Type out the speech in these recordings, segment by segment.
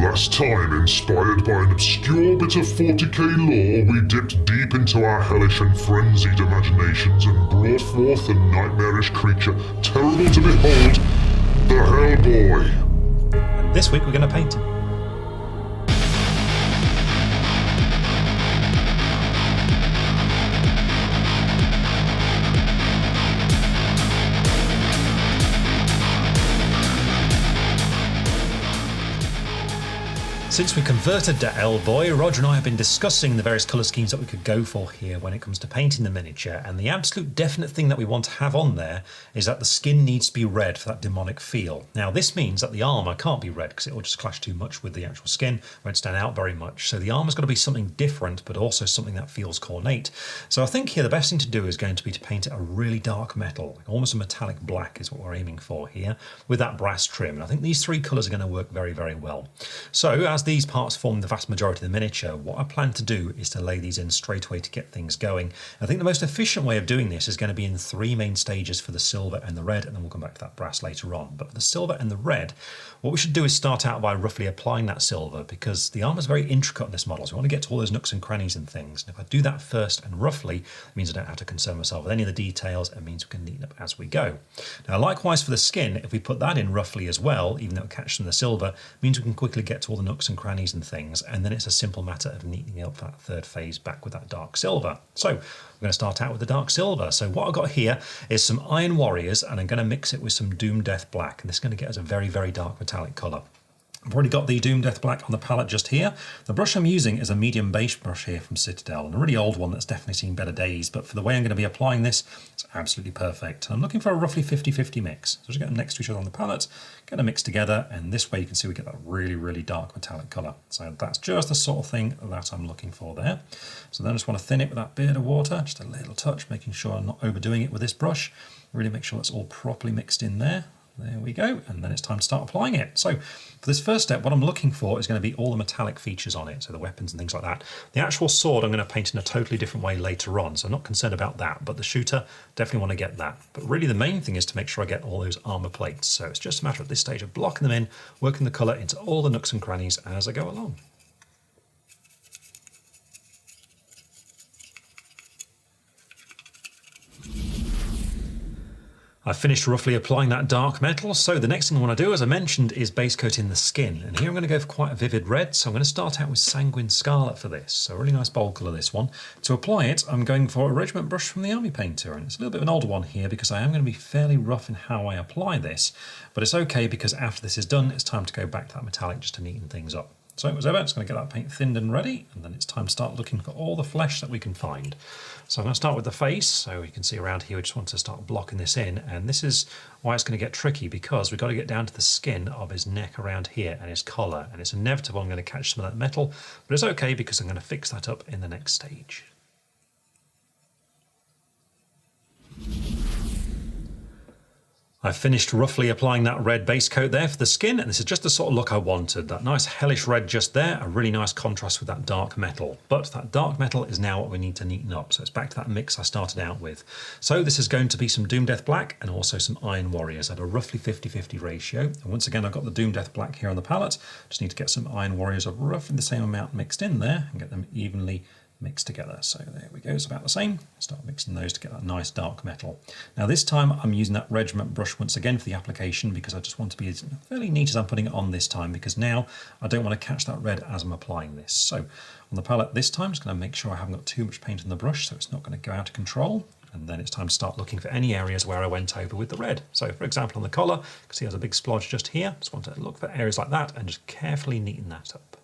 Last time, inspired by an obscure bit of 40k lore, we dipped deep into our hellish and frenzied imaginations and brought forth a nightmarish creature terrible to behold, the Ellboy. And this week we're going to paint him. Since we converted to Ellboy, Roger and I have been discussing the various colour schemes that we could go for here when it comes to painting the miniature, and the absolute definite thing that we want to have on there is that the skin needs to be red for that demonic feel. Now this means that the armour can't be red because it will just clash too much with the actual skin, won't stand out very much, so the armour's got to be something different but also something that feels cornate. So I think here the best thing to do is going to be to paint it a really dark metal, like almost a metallic black is what we're aiming for here, with that brass trim, and I think these three colours are going to work very, very well. So as these parts form the vast majority of the miniature, what I plan to do is to lay these in straight away to get things going. I think the most efficient way of doing this is going to be in three main stages for the silver and the red, and then we'll come back to that brass later on. But for the silver and the red, what we should do is start out by roughly applying that silver, because the armour is very intricate in this model, so we want to get to all those nooks and crannies and things. And if I do that first and roughly, it means I don't have to concern myself with any of the details. It means we can neaten up as we go. Now likewise for the skin, if we put that in roughly as well, even though it catches in the silver, it means we can quickly get to all the nooks and crannies and things, and then it's a simple matter of neatening up that third phase back with that dark silver. So we're going to start out with the dark silver. So what I've got here is some Iron Warriors, and I'm going to mix it with some Doom Death Black, and this is going to get us a very, very dark metallic colour. I've already got the Doom Death Black on the palette just here. The brush I'm using is a medium base brush here from Citadel, and a really old one that's definitely seen better days, but for the way I'm going to be applying this, it's absolutely perfect. I'm looking for a roughly 50-50 mix. So just get them next to each other on the palette, get them mixed together, and this way you can see we get that really, really dark metallic colour. So that's just the sort of thing that I'm looking for there. So then I just want to thin it with that beard of water, just a little touch, making sure I'm not overdoing it with this brush. Really make sure that's all properly mixed in there. There we go, and then it's time to start applying it. So for this first step, what I'm looking for is going to be all the metallic features on it, so the weapons and things like that. The actual sword I'm going to paint in a totally different way later on, so I'm not concerned about that, but the shooter, definitely want to get that. But really the main thing is to make sure I get all those armour plates, so it's just a matter at this stage of blocking them in, working the colour into all the nooks and crannies as I go along. I've finished roughly applying that dark metal, so the next thing I want to do, as I mentioned, is base coating the skin. And here I'm going to go for quite a vivid red, so I'm going to start out with Sanguine Scarlet for this. So a really nice bold colour, this one. To apply it, I'm going for a regiment brush from the Army Painter, and it's a little bit of an older one here because I am going to be fairly rough in how I apply this, but it's okay because after this is done, it's time to go back to that metallic just to neaten things up. So as ever, just going to get that paint thinned and ready, and then it's time to start looking for all the flesh that we can find. So I'm going to start with the face, so you can see around here we just want to start blocking this in, and this is why it's going to get tricky, because we've got to get down to the skin of his neck around here and his collar, and it's inevitable I'm going to catch some of that metal, but it's okay because I'm going to fix that up in the next stage. I've finished roughly applying that red base coat there for the skin, and this is just the sort of look I wanted. That nice hellish red just there, a really nice contrast with that dark metal. But that dark metal is now what we need to neaten up, so it's back to that mix I started out with. So this is going to be some Doom Death Black and also some Iron Warriors at a roughly 50-50 ratio. And once again, I've got the Doom Death Black here on the palette. Just need to get some Iron Warriors of roughly the same amount mixed in there and get them evenly mixed together. So there we go, it's about the same. Start mixing those to get that nice dark metal. Now this time I'm using that regiment brush once again for the application because I just want to be as fairly neat as I'm putting it on this time, because now I don't want to catch that red as I'm applying this. So on the palette this time, I'm just going to make sure I haven't got too much paint on the brush so it's not going to go out of control. And then it's time to start looking for any areas where I went over with the red. So for example on the collar, you can see there's a big splodge just here. Just want to look for areas like that and just carefully neaten that up.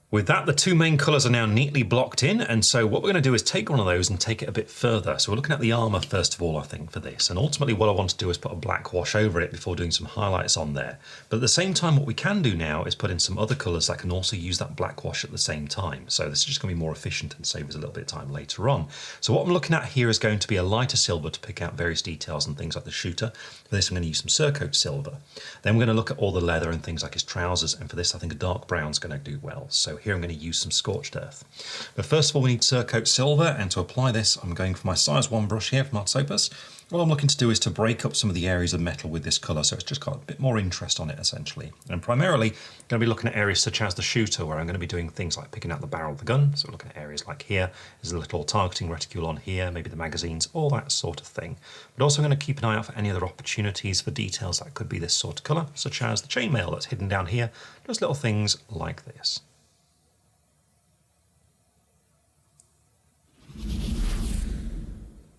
With that, the two main colours are now neatly blocked in, and so what we're going to do is take one of those and take it a bit further. So we're looking at the armour first of all, I think, for this, and ultimately what I want to do is put a black wash over it before doing some highlights on there. But at the same time, what we can do now is put in some other colours that can also use that black wash at the same time. So this is just going to be more efficient and save us a little bit of time later on. So what I'm looking at here is going to be a lighter silver to pick out various details and things like the shooter. For this I'm going to use some Sir Coates Silver. Then we're going to look at all the leather and things like his trousers, and for this I think a dark brown is going to do well. So here I'm going to use some Scorched Earth. But first of all, we need Sir Coates Silver, and to apply this, I'm going for my size 1 brush here from Artsopus. What I'm looking to do is to break up some of the areas of metal with this colour, so it's just got a bit more interest on it, essentially. And primarily, I'm going to be looking at areas such as the shooter, where I'm going to be doing things like picking out the barrel of the gun. So we're looking at areas like here, there's a little targeting reticule on here, maybe the magazines, all that sort of thing. But also I'm going to keep an eye out for any other opportunities for details that could be this sort of colour, such as the chainmail that's hidden down here, just little things like this.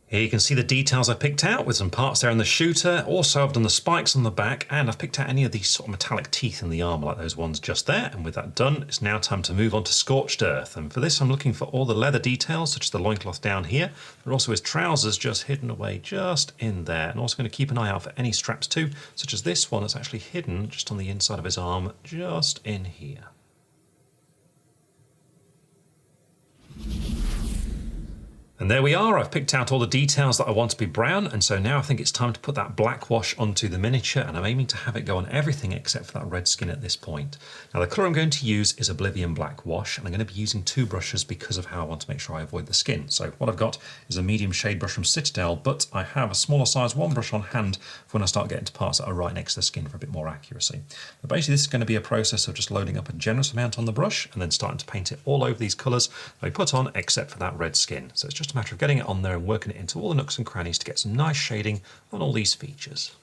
Here you can see the details I picked out with some parts there in the shooter. Also I've done the spikes on the back, and I've picked out any of these sort of metallic teeth in the armour like those ones just there. And with that done, it's now time to move on to Scorched Earth. And for this I'm looking for all the leather details, such as the loincloth down here, but also his trousers just hidden away just in there. And also going to keep an eye out for any straps too, such as this one that's actually hidden just on the inside of his arm, just in here. And there we are, I've picked out all the details that I want to be brown, and so now I think it's time to put that black wash onto the miniature, and I'm aiming to have it go on everything except for that red skin at this point. Now the colour I'm going to use is Oblivion Black Wash, and I'm going to be using 2 brushes because of how I want to make sure I avoid the skin. So what I've got is a medium shade brush from Citadel, but I have a smaller size 1 brush on hand for when I start getting to parts that are right next to the skin for a bit more accuracy. But basically this is going to be a process of just loading up a generous amount on the brush and then starting to paint it all over these colours that I put on except for that red skin. So it's just a matter of getting it on there and working it into all the nooks and crannies to get some nice shading on all these features.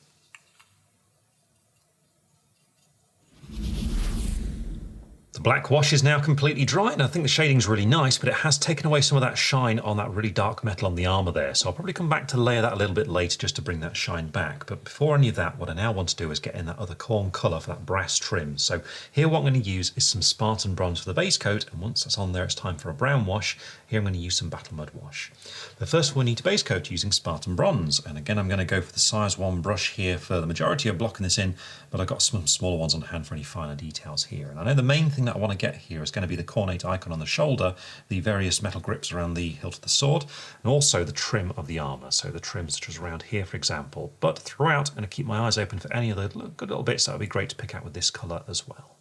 The black wash is now completely dry, and I think the shading's really nice, but it has taken away some of that shine on that really dark metal on the armour there, so I'll probably come back to layer that a little bit later just to bring that shine back. But before any of that, what I now want to do is get in that other corn colour for that brass trim. So here what I'm going to use is some Spartan Bronze for the base coat, and once that's on there it's time for a brown wash. Here I'm going to use some Battle Mud Wash. But first of all we need to base coat using Spartan Bronze, and again I'm going to go for the size 1 brush here for the majority of blocking this in, but I've got some smaller ones on hand for any finer details here. And I know the main thing that I want to get here is going to be the cornate icon on the shoulder, the various metal grips around the hilt of the sword, and also the trim of the armour, so the trim such as around here for example. But throughout I'm going to keep my eyes open for any other good little bits that would be great to pick out with this colour as well.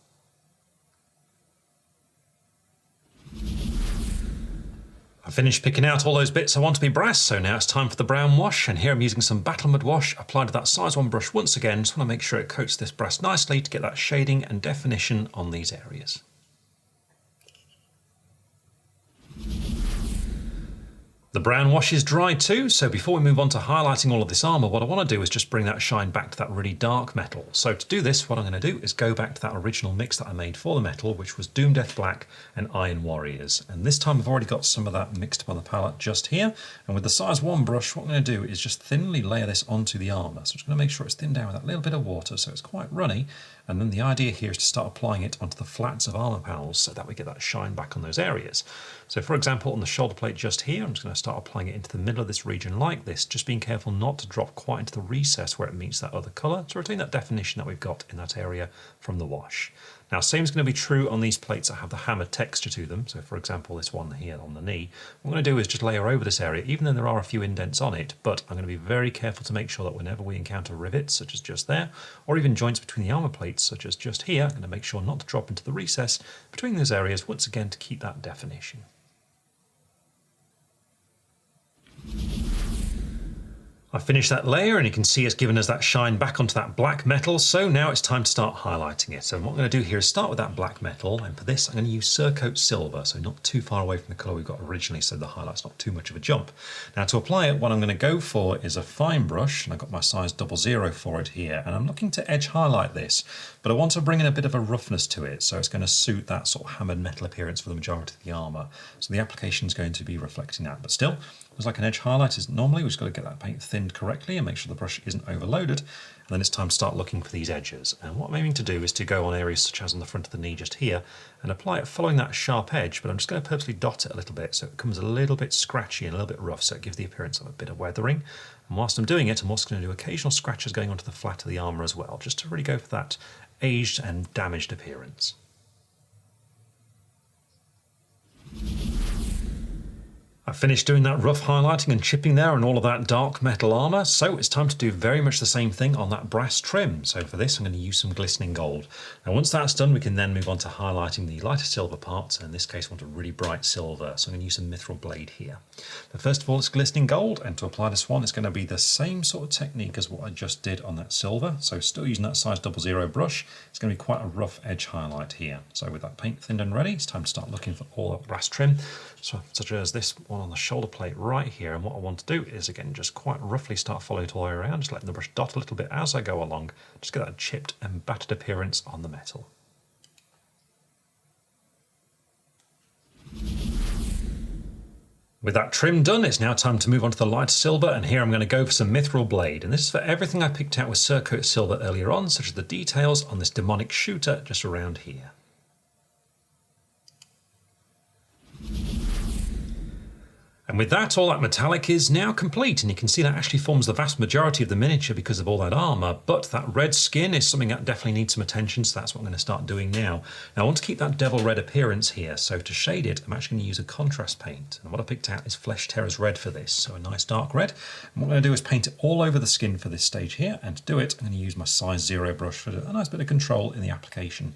I finished picking out all those bits I want to be brass, so now it's time for the brown wash, and here I'm using some Battle Mud Wash applied to that size 1 brush once again. Just want to make sure it coats this brass nicely to get that shading and definition on these areas. The brown wash is dry too, so before we move on to highlighting all of this armour, what I want to do is just bring that shine back to that really dark metal. So to do this, what I'm going to do is go back to that original mix that I made for the metal, which was Doom Death Black and Iron Warriors. And this time I've already got some of that mixed up on the palette just here. And with the size 1 brush, what I'm going to do is just thinly layer this onto the armour. So I'm just going to make sure it's thinned down with that little bit of water so it's quite runny. And then the idea here is to start applying it onto the flats of armour panels so that we get that shine back on those areas. So for example, on the shoulder plate just here, I'm just going to start applying it into the middle of this region like this, just being careful not to drop quite into the recess where it meets that other colour, to retain that definition that we've got in that area from the wash. Now, same is going to be true on these plates that have the hammered texture to them. So for example, this one here on the knee, what I'm going to do is just layer over this area, even though there are a few indents on it, but I'm going to be very careful to make sure that whenever we encounter rivets, such as just there, or even joints between the armour plates, such as just here, I'm going to make sure not to drop into the recess between those areas, once again to keep that definition. I finished that layer and you can see it's given us that shine back onto that black metal, so now it's time to start highlighting it. So what I'm going to do here is start with that black metal, and for this I'm going to use Sir Coates Silver, so not too far away from the colour we've got originally, so the highlight's not too much of a jump. Now to apply it, what I'm going to go for is a fine brush, and I've got my size 00 for it here, and I'm looking to edge highlight this, but I want to bring in a bit of a roughness to it, so it's going to suit that sort of hammered metal appearance for the majority of the armour. So the application is going to be reflecting that, but still, it's like an edge highlight is normally, we've just got to get that paint thinned correctly and make sure the brush isn't overloaded, and then it's time to start looking for these edges. And what I'm aiming to do is to go on areas such as on the front of the knee just here and apply it following that sharp edge, but I'm just going to purposely dot it a little bit so it becomes a little bit scratchy and a little bit rough, so it gives the appearance of a bit of weathering. And whilst I'm doing it, I'm also going to do occasional scratches going onto the flat of the armour as well, just to really go for that aged and damaged appearance. I finished doing that rough highlighting and chipping there and all of that dark metal armour, so it's time to do very much the same thing on that brass trim. So for this I'm going to use some glistening gold. Now once that's done we can then move on to highlighting the lighter silver parts, and in this case I want a really bright silver, so I'm going to use some Mythril Blade here. But first of all it's glistening gold, and to apply this one it's going to be the same sort of technique as what I just did on that silver, so still using that size 00 brush. It's going to be quite a rough edge highlight here. So with that paint thinned and ready, it's time to start looking for all that brass trim, such as this one on the shoulder plate right here. And what I want to do is again just quite roughly start following it all the way around, just letting the brush dot a little bit as I go along, just get that chipped and battered appearance on the metal. With that trim done, it's now time to move on to the lighter silver, and here I'm going to go for some Mythril Blade, and this is for everything I picked out with Sir Coates Silver earlier on, such as the details on this demonic shooter just around here. And with that, all that metallic is now complete, and you can see that actually forms the vast majority of the miniature because of all that armour, but that red skin is something that definitely needs some attention, so that's what I'm going to start doing now. Now I want to keep that devil red appearance here, so to shade it I'm actually going to use a contrast paint, and what I picked out is Flesh Terror's red for this, so a nice dark red. And what I'm going to do is paint it all over the skin for this stage here, and to do it I'm going to use my size 0 brush for a nice bit of control in the application.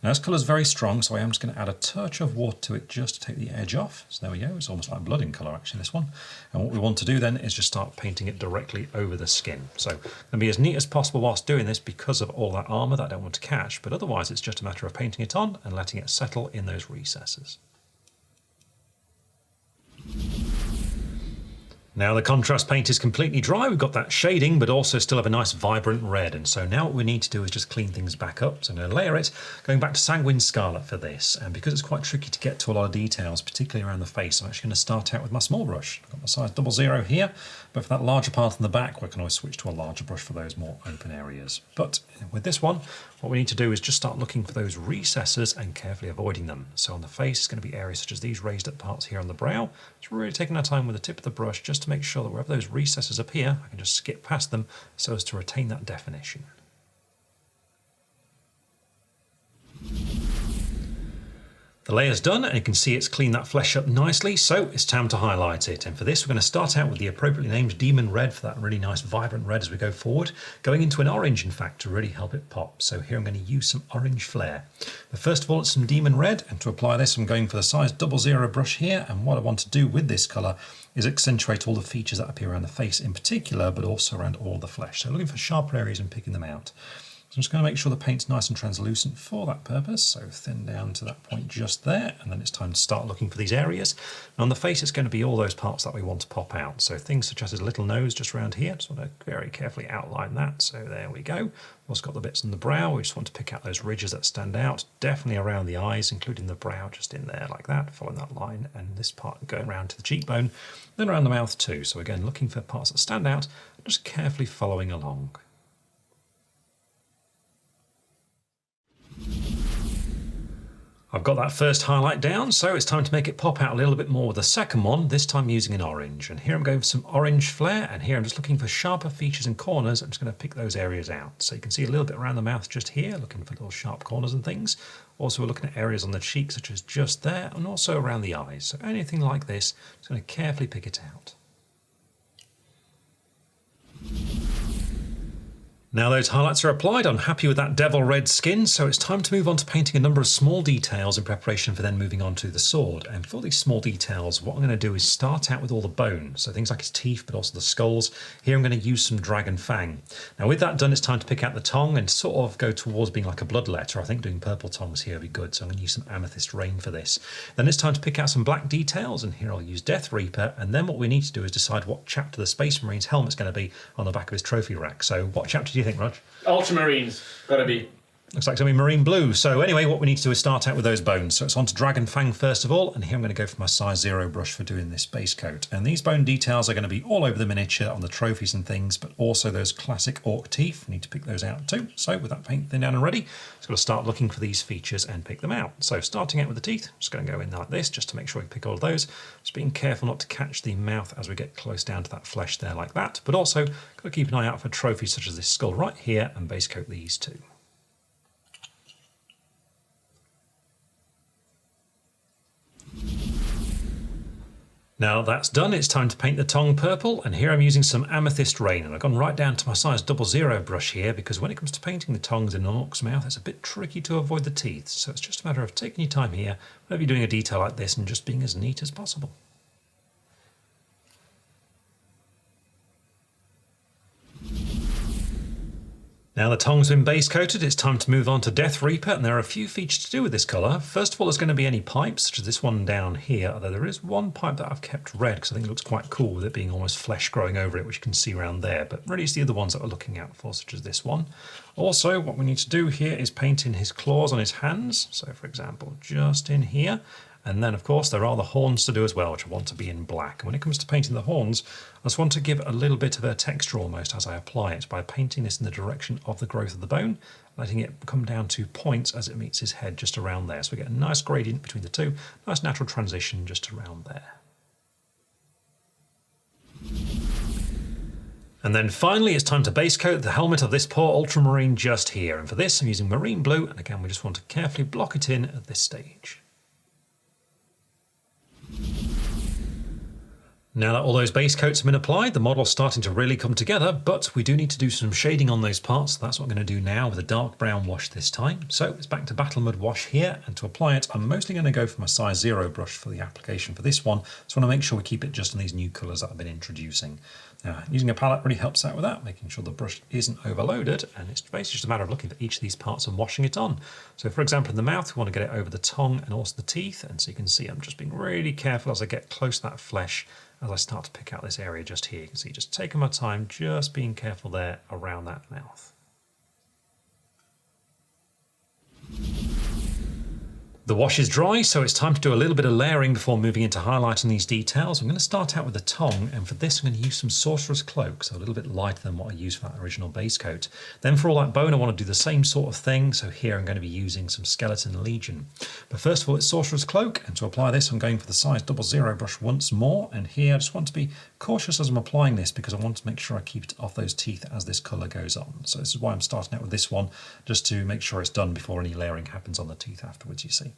Now this colour is very strong, so I am just going to add a touch of water to it just to take the edge off. So there we go, it's almost like blood in colour actually, this one. And what we want to do then is just start painting it directly over the skin. So going to be as neat as possible whilst doing this because of all that armour that I don't want to catch, but otherwise it's just a matter of painting it on and letting it settle in those recesses. Now the contrast paint is completely dry, we've got that shading but also still have a nice vibrant red, and so now what we need to do is just clean things back up. So I'm going to layer it, going back to Sanguine Scarlet for this, and because it's quite tricky to get to a lot of details, particularly around the face, I'm actually going to start out with my small brush. I've got my size 00 here, but for that larger part in the back we can always switch to a larger brush for those more open areas. But with this one, what we need to do is just start looking for those recesses and carefully avoiding them. So on the face it's going to be areas such as these raised up parts here on the brow. It's really taking our time with the tip of the brush just to make sure that wherever those recesses appear, I can just skip past them so as to retain that definition. The layer's done, and you can see it's cleaned that flesh up nicely, so it's time to highlight it. And for this we're going to start out with the appropriately named Demon Red for that really nice vibrant red as we go forward, going into an orange in fact to really help it pop. So here I'm going to use some Orange Flare. But first of all it's some Demon Red, and to apply this I'm going for the size 00 brush here, and what I want to do with this colour is accentuate all the features that appear around the face in particular, but also around all the flesh. So looking for sharper areas and picking them out. So I'm just going to make sure the paint's nice and translucent for that purpose, so thin down to that point just there, and then it's time to start looking for these areas. And on the face it's going to be all those parts that we want to pop out, so things such as his little nose just around here, just want to very carefully outline that, so there we go. We've also got the bits on the brow, we just want to pick out those ridges that stand out, definitely around the eyes, including the brow just in there like that, following that line, and this part going around to the cheekbone, then around the mouth too. So again, looking for parts that stand out, just carefully following along. I've got that first highlight down, so it's time to make it pop out a little bit more with the second one, this time using an orange. And here I'm going for some Orange Flare, and here I'm just looking for sharper features and corners. I'm just going to pick those areas out. So you can see a little bit around the mouth just here, looking for little sharp corners and things. Also we're looking at areas on the cheek such as just there, and also around the eyes. So anything like this, just going to carefully pick it out. Now those highlights are applied, I'm happy with that devil red skin, so it's time to move on to painting a number of small details in preparation for then moving on to the sword. And for these small details, what I'm going to do is start out with all the bone, so things like his teeth, but also the skulls. Here I'm going to use some Dragon Fang. Now with that done, it's time to pick out the tongue and sort of go towards being like a blood letter. I think doing purple tongues here would be good, so I'm going to use some Amethyst Rayne for this. Then it's time to pick out some black details, and here I'll use Death Reaper, and then what we need to do is decide what chapter the Space Marine's helmet's going to be on the back of his trophy rack. So what chapter do you think, Rog? Ultramarines, gotta be. Looks like it's going to be Marine Blue. So anyway, what we need to do is start out with those bones. So it's on to Dragon Fang first of all, and here I'm going to go for my size 0 brush for doing this base coat. And these bone details are going to be all over the miniature on the trophies and things, but also those classic orc teeth. We need to pick those out too. So with that paint thin down and ready, just got to start looking for these features and pick them out. So starting out with the teeth, just going to go in like this just to make sure we pick all of those. Just being careful not to catch the mouth as we get close down to that flesh there like that, but also got to keep an eye out for trophies such as this skull right here and base coat these too. Now that's done, it's time to paint the tongue purple, and here I'm using some Amethyst Rayne, and I've gone right down to my size 00 brush here because when it comes to painting the tongues in an orc's mouth, it's a bit tricky to avoid the teeth, so it's just a matter of taking your time here whenever you're doing a detail like this and just being as neat as possible. Now the tongue's been base coated, it's time to move on to Death Reaper, and there are a few features to do with this colour. First of all, there's going to be any pipes, such as this one down here, although there is one pipe that I've kept red because I think it looks quite cool with it being almost flesh growing over it, which you can see around there, but really it's the other ones that we're looking out for, such as this one. Also, what we need to do here is paint in his claws on his hands, so for example, just in here. And then, of course, there are the horns to do as well, which I want to be in black. And when it comes to painting the horns, I just want to give a little bit of a texture almost as I apply it by painting this in the direction of the growth of the bone, letting it come down to points as it meets his head just around there. So we get a nice gradient between the two, nice natural transition just around there. And then finally, it's time to base coat the helmet of this poor ultramarine just here. And for this, I'm using Marine Blue, and again, we just want to carefully block it in at this stage. Now that all those base coats have been applied, the model's starting to really come together, but we do need to do some shading on those parts, so that's what I'm going to do now with a dark brown wash this time. So it's back to Battle Mud Wash here, and to apply it, I'm mostly going to go for my size 0 brush for the application for this one, so I want to make sure we keep it just on these new colours that I've been introducing. Now, using a palette really helps out with that, making sure the brush isn't overloaded, and it's basically just a matter of looking at each of these parts and washing it on. So for example, in the mouth, we want to get it over the tongue and also the teeth, and so you can see I'm just being really careful as I get close to that flesh as I start to pick out this area just here. You can see just taking my time, just being careful there around that mouth. The wash is dry, so it's time to do a little bit of layering before moving into highlighting these details. I'm going to start out with the tongue, and for this I'm going to use some Sorcerer's Cloak, so a little bit lighter than what I used for that original base coat. Then for all that bone I want to do the same sort of thing, so here I'm going to be using some Skeleton Legion. But first of all it's Sorcerer's Cloak, and to apply this I'm going for the size 00 brush once more, and here I just want to be cautious as I'm applying this because I want to make sure I keep it off those teeth as this colour goes on. So this is why I'm starting out with this one, just to make sure it's done before any layering happens on the teeth afterwards, you see.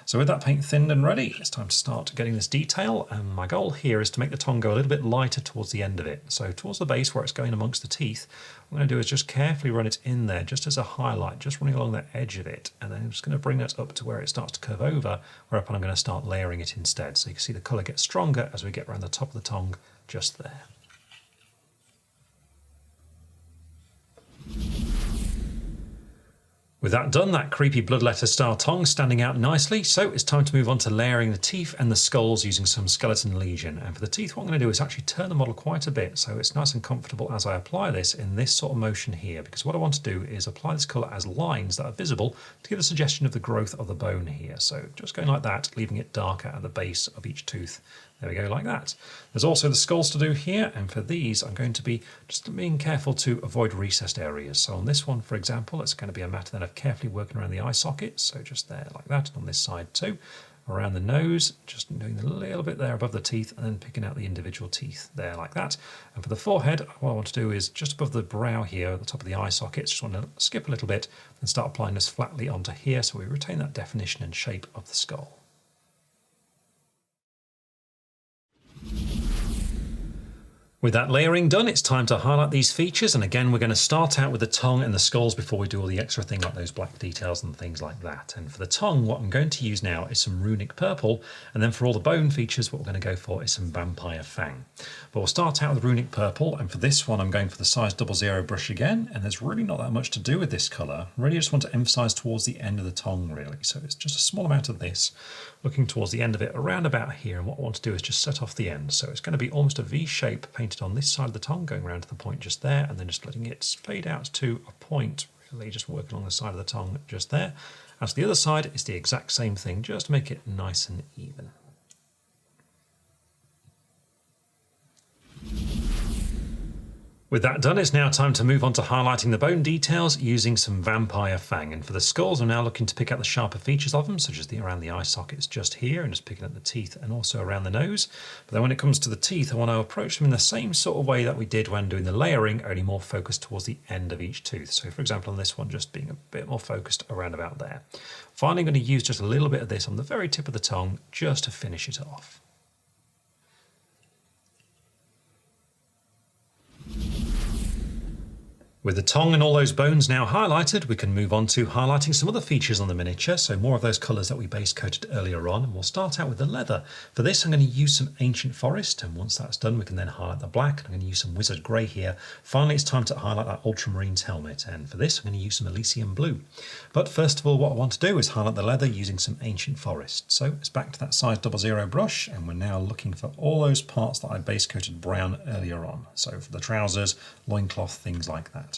So with that paint thinned and ready, it's time to start getting this detail, and my goal here is to make the tongue go a little bit lighter towards the end of it. So towards the base where it's going amongst the teeth, what I'm going to do is just carefully run it in there, just as a highlight, just running along the edge of it, and then I'm just going to bring that up to where it starts to curve over, whereupon I'm going to start layering it instead. So you can see the colour gets stronger as we get around the top of the tongue, just there. With that done, that creepy bloodletter style tongue standing out nicely, so it's time to move on to layering the teeth and the skulls using some Skeleton Legion. And for the teeth, what I'm going to do is actually turn the model quite a bit, so it's nice and comfortable as I apply this in this sort of motion here, because what I want to do is apply this colour as lines that are visible to give a suggestion of the growth of the bone here. So just going like that, leaving it darker at the base of each tooth. There we go, like that. There's also the skulls to do here, and for these I'm going to be just being careful to avoid recessed areas. So on this one, for example, it's going to be a matter then of carefully working around the eye sockets, so just there like that, and on this side too. Around the nose, just doing a little bit there above the teeth, and then picking out the individual teeth there like that. And for the forehead, what I want to do is just above the brow here, at the top of the eye sockets, just want to skip a little bit and start applying this flatly onto here so we retain that definition and shape of the skull. With that layering done, it's time to highlight these features, and again we're going to start out with the tongue and the skulls before we do all the extra thing like those black details and things like that. And for the tongue, what I'm going to use now is some Runic Purple, and then for all the bone features what we're going to go for is some Vampire Fang. But we'll start out with Runic Purple, and for this one I'm going for the size 00 brush again, and there's really not that much to do with this colour. I really just want to emphasise towards the end of the tongue really, so it's just a small amount of this, looking towards the end of it around about here, and what I want to do is just set off the end. So it's going to be almost a V shape painted on this side of the tongue, going around to the point just there, and then just letting it fade out to a point, really just working along the side of the tongue just there. As the other side is the exact same thing, just to make it nice and even. With that done, it's now time to move on to highlighting the bone details using some Vampire Fang. And for the skulls, I'm now looking to pick out the sharper features of them, such as around the eye sockets just here, and just picking up the teeth and also around the nose. But then when it comes to the teeth, I want to approach them in the same sort of way that we did when doing the layering, only more focused towards the end of each tooth. So for example, on this one, just being a bit more focused around about there. Finally, I'm going to use just a little bit of this on the very tip of the tongue, just to finish it off. With the tongue and all those bones now highlighted, we can move on to highlighting some other features on the miniature, so more of those colours that we base coated earlier on, and we'll start out with the leather. For this I'm going to use some Ancient Forest, and once that's done we can then highlight the black, and I'm going to use some Wizard Grey here. Finally it's time to highlight that Ultramarines helmet, and for this I'm going to use some Elysium Blue. But first of all what I want to do is highlight the leather using some Ancient Forest. So it's back to that size 00 brush, and we're now looking for all those parts that I base coated brown earlier on. So for the trousers, loincloth, things like that.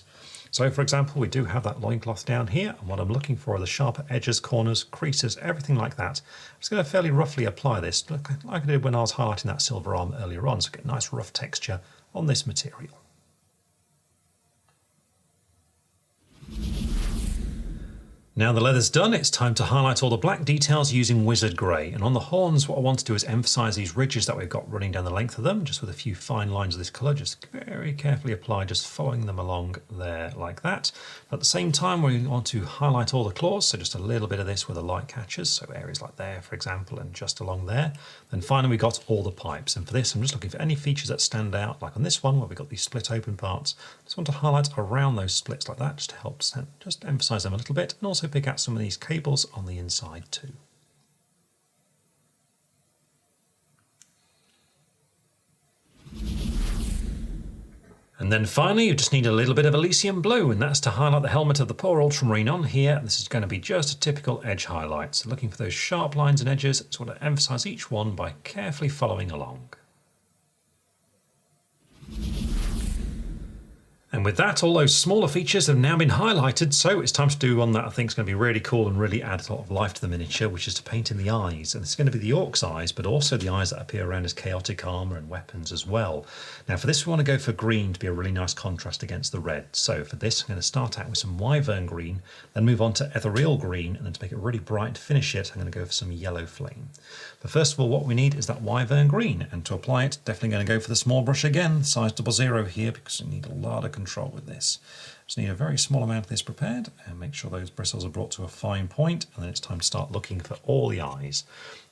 So for example, we do have that loincloth down here, and what I'm looking for are the sharper edges, corners, creases, everything like that. I'm just going to fairly roughly apply this, like I did when I was highlighting that silver arm earlier on, so get a nice rough texture on this material. Now the leather's done, it's time to highlight all the black details using Wizard Grey. And on the horns, what I want to do is emphasise these ridges that we've got running down the length of them, just with a few fine lines of this colour, just very carefully apply, just following them along there like that. At the same time, we want to highlight all the claws, so just a little bit of this with the light catches, so areas like there, for example, and just along there. Then finally, we got all the pipes. And for this, I'm just looking for any features that stand out, like on this one, where we've got these split open parts. Just want to highlight around those splits like that, just to help just emphasise them a little bit, and also pick out some of these cables on the inside too. And then finally you just need a little bit of Elysium Blue, and that's to highlight the helmet of the poor Ultramarine on here. This is going to be just a typical edge highlight, so looking for those sharp lines and edges. Just want to emphasise each one by carefully following along. And with that, all those smaller features have now been highlighted, so it's time to do one that I think is going to be really cool and really add a lot of life to the miniature, which is to paint in the eyes. And it's going to be the Orc's eyes, but also the eyes that appear around his chaotic armour and weapons as well. Now for this we want to go for green to be a really nice contrast against the red. So for this I'm going to start out with some Wyvern green, then move on to Ethereal green, and then to make it really bright to finish it I'm going to go for some Yellow Flame. But first of all what we need is that Wyvern green, and to apply it definitely going to go for the small brush again, size 00 here, because we need a lot of control with this. Just need a very small amount of this prepared, and make sure those bristles are brought to a fine point, and then it's time to start looking for all the eyes.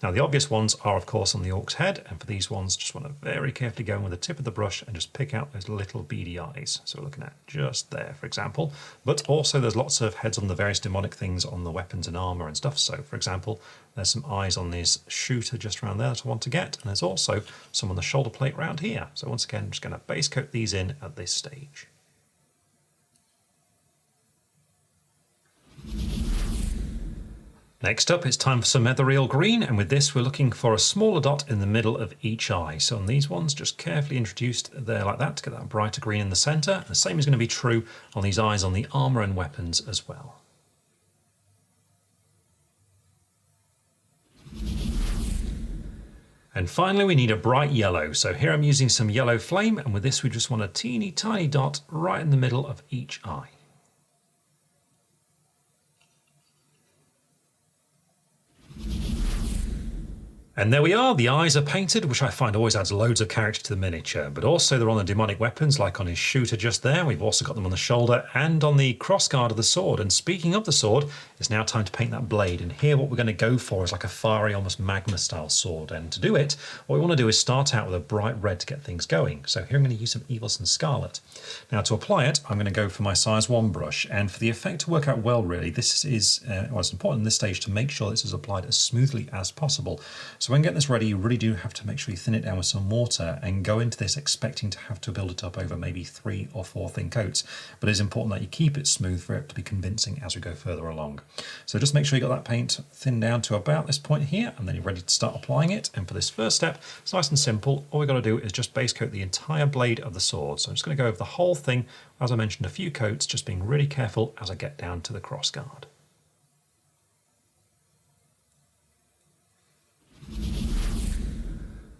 Now the obvious ones are of course on the Orc's head, and for these ones just want to very carefully go in with the tip of the brush and just pick out those little beady eyes. So we're looking at just there for example, but also there's lots of heads on the various demonic things on the weapons and armour and stuff. So for example there's some eyes on this shooter just around there that I want to get, and there's also some on the shoulder plate around here. So once again I'm just going to base coat these in at this stage. Next up, it's time for some Ethereal green, and with this we're looking for a smaller dot in the middle of each eye. So on these ones, just carefully introduced there like that to get that brighter green in the centre. The same is going to be true on these eyes on the armour and weapons as well. And finally we need a bright yellow, so here I'm using some Yellow Flame, and with this we just want a teeny tiny dot right in the middle of each eye. And there we are, the eyes are painted, which I find always adds loads of character to the miniature, but also they're on the demonic weapons, like on his shooter just there. We've also got them on the shoulder and on the crossguard of the sword. And speaking of the sword, it's now time to paint that blade. And here what we're going to go for is like a fiery, almost magma style sword. And to do it, what we want to do is start out with a bright red to get things going. So here I'm going to use some Evilson Scarlet. Now to apply it, I'm going to go for my size 1 brush. And for the effect to work out well, really, this is, well, it's important in this stage to make sure this is applied as smoothly as possible. So when getting this ready, you really do have to make sure you thin it down with some water and go into this expecting to have to build it up over maybe 3 or 4 thin coats. But it is important that you keep it smooth for it to be convincing as we go further along. So just make sure you got that paint thinned down to about this point here, and then you're ready to start applying it. And for this first step, it's nice and simple. All we've got to do is just base coat the entire blade of the sword. So I'm just going to go over the whole thing, as I mentioned, a few coats, just being really careful as I get down to the crossguard.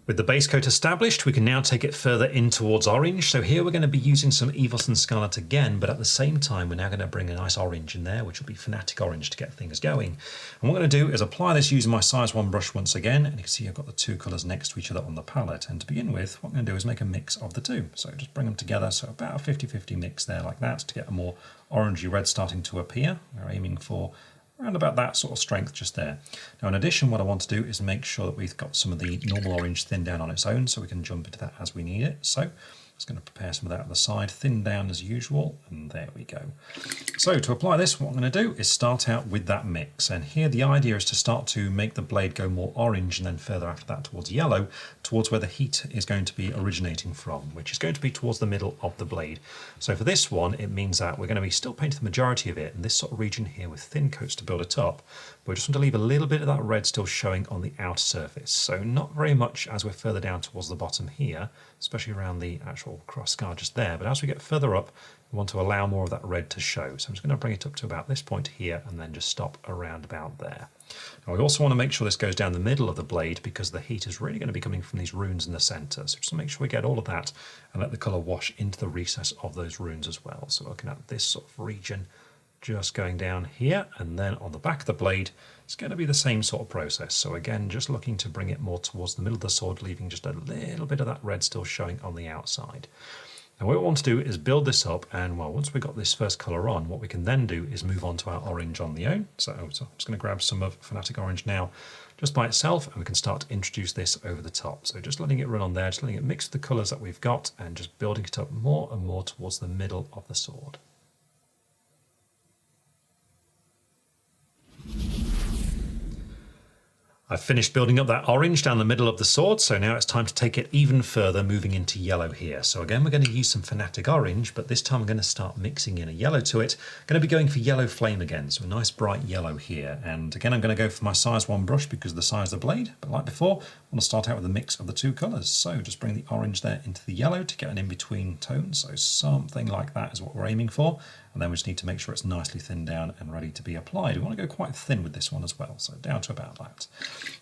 With the base coat established, we can now take it further in towards orange. So here we're going to be using some Evilson Scarlet again, but at the same time we're now going to bring a nice orange in there, which will be Fanatic Orange to get things going. And what I'm going to do is apply this using my size 1 brush once again, and you can see I've got the 2 colours next to each other on the palette. And to begin with, what I'm going to do is make a mix of the 2. So just bring them together, so about a 50-50 mix there like that to get a more orangey red starting to appear. We're aiming for around about that sort of strength just there. Now in addition, what I want to do is make sure that we've got some of the normal orange thinned down on its own, so we can jump into that as we need it. So Just going to prepare some of that on the side, thin down as usual, and there we go. So to apply this, what I'm going to do is start out with that mix. And here the idea is to start to make the blade go more orange and then further after that towards yellow, towards where the heat is going to be originating from, which is going to be towards the middle of the blade. So for this one, it means that we're going to be still painting the majority of it in this sort of region here with thin coats to build it up. But we just want to leave a little bit of that red still showing on the outer surface. So not very much as we're further down towards the bottom here, especially around the actual cross scar just there. But as we get further up, we want to allow more of that red to show. So I'm just going to bring it up to about this point here and then just stop around about there. Now we also want to make sure this goes down the middle of the blade because the heat is really going to be coming from these runes in the center. So just to make sure we get all of that and let the color wash into the recess of those runes as well. So we're looking at this sort of region just going down here, and then on the back of the blade it's going to be the same sort of process. So again, just looking to bring it more towards the middle of the sword, leaving just a little bit of that red still showing on the outside. And what we want to do is build this up, and well, once we've got this first colour on, what we can then do is move on to our orange on the own. So I'm just going to grab some of Fanatic Orange now just by itself, and we can start to introduce this over the top. So just letting it run on there, just letting it mix with the colours that we've got and just building it up more and more towards the middle of the sword. I've finished building up that orange down the middle of the sword, so now it's time to take it even further, moving into yellow here. So again, we're going to use some Fanatic Orange, but this time I'm going to start mixing in a yellow to it. I'm going to be going for Yellow Flame again, so a nice bright yellow here. And again, I'm going to go for my size 1 brush because of the size of the blade, but like before, I want to start out with a mix of the two colours. So just bring the orange there into the yellow to get an in-between tone, so something like that is what we're aiming for. And then we just need to make sure it's nicely thinned down and ready to be applied. We want to go quite thin with this one as well, so down to about that.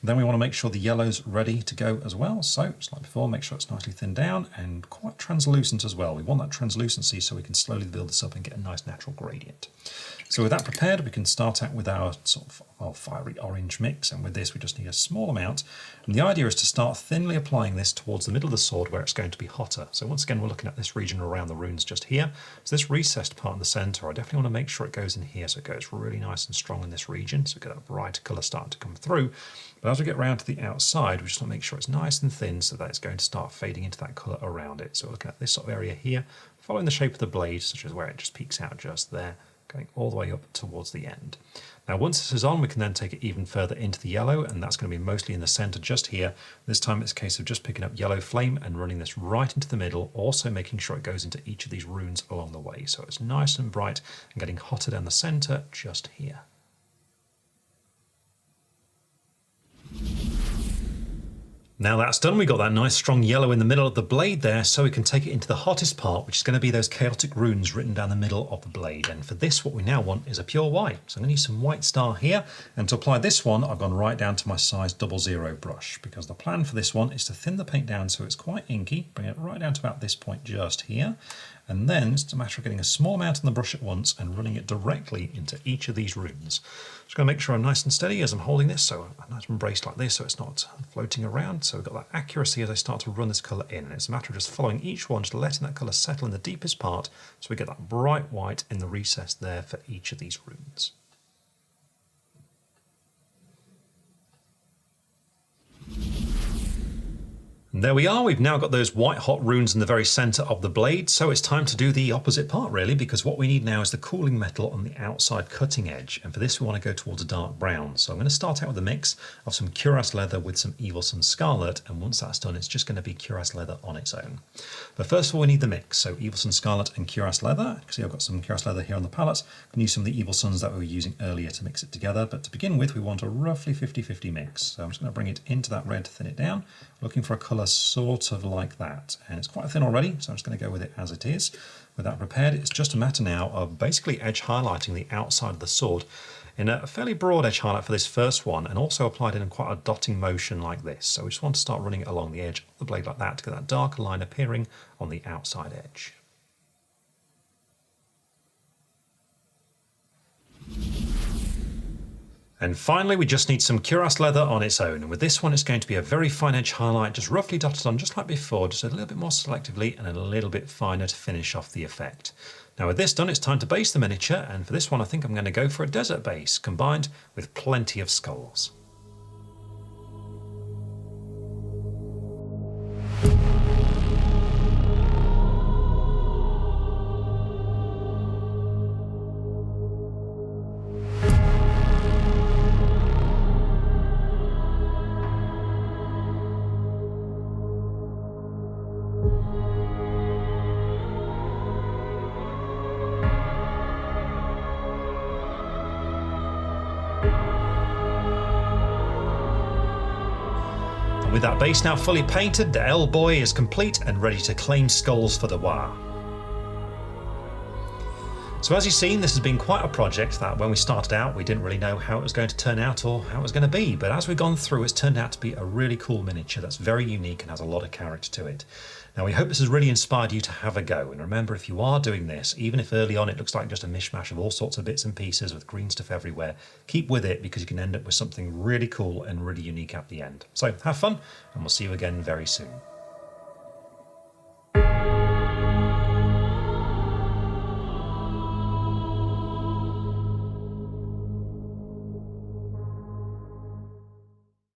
Then we want to make sure the yellow's ready to go as well. So just like before, make sure it's nicely thinned down and quite translucent as well. We want that translucency so we can slowly build this up and get a nice natural gradient. So with that prepared, we can start out with our sort of fiery orange mix, and with this we just need a small amount. And the idea is to start thinly applying this towards the middle of the sword where it's going to be hotter. So once again, we're looking at this region around the runes just here. So this recessed part in the center, I definitely want to make sure it goes in here so it goes really nice and strong in this region, so we get that bright colour starting to come through. But as we get around to the outside, we just want to make sure it's nice and thin so that it's going to start fading into that colour around it. So we're looking at this sort of area here, following the shape of the blade, such as where it just peeks out just there, going all the way up towards the end. Now once this is on, we can then take it even further into the yellow, and that's going to be mostly in the center just here. This time it's a case of just picking up Yellow Flame and running this right into the middle, also making sure it goes into each of these runes along the way. So it's nice and bright and getting hotter down the center just here. Now that's done, we got that nice strong yellow in the middle of the blade there, so we can take it into the hottest part, which is going to be those chaotic runes written down the middle of the blade. And for this, what we now want is a pure white. So I'm going to use some white star here, and to apply this one, I've gone right down to my size 00 brush, because the plan for this one is to thin the paint down so it's quite inky, bring it right down to about this point just here, and then it's a matter of getting a small amount on the brush at once and running it directly into each of these runes. Just going to make sure I'm nice and steady as I'm holding this, so I'm nice and braced like this so it's not floating around. So we've got that accuracy as I start to run this colour in. And it's a matter of just following each one, just letting that colour settle in the deepest part so we get that bright white in the recess there for each of these runes. And there we are, we've now got those white hot runes in the very centre of the blade, so it's time to do the opposite part really, because what we need now is the cooling metal on the outside cutting edge, and for this we want to go towards a dark brown. So I'm going to start out with a mix of some cuirass leather with some Evil Sunz Scarlet, and once that's done it's just going to be cuirass leather on its own. But first of all we need the mix, so Evil Sunz Scarlet and cuirass leather. You can see I've got some cuirass leather here on the palette. I can use some of the Evil Sunz that we were using earlier to mix it together, but to begin with we want a roughly 50-50 mix. So I'm just going to bring it into that red to thin it down, looking for a colour sort of like that, and it's quite thin already, so I'm just going to go with it as it is. With that prepared, it's just a matter now of basically edge highlighting the outside of the sword in a fairly broad edge highlight for this first one, and also applied in quite a dotting motion like this. So we just want to start running it along the edge of the blade like that to get that darker line appearing on the outside edge. And finally, we just need some cuirass leather on its own. And with this one, it's going to be a very fine edge highlight, just roughly dotted on just like before, just a little bit more selectively and a little bit finer to finish off the effect. Now with this done, it's time to base the miniature. And for this one, I think I'm going to go for a desert base combined with plenty of skulls. With that base now fully painted, the Ellboy is complete and ready to claim skulls for the War. So as you've seen, this has been quite a project that when we started out we didn't really know how it was going to turn out or how it was going to be, but as we've gone through it's turned out to be a really cool miniature that's very unique and has a lot of character to it. Now we hope this has really inspired you to have a go, and remember, if you are doing this, even if early on it looks like just a mishmash of all sorts of bits and pieces with green stuff everywhere, keep with it because you can end up with something really cool and really unique at the end. So have fun, and we'll see you again very soon.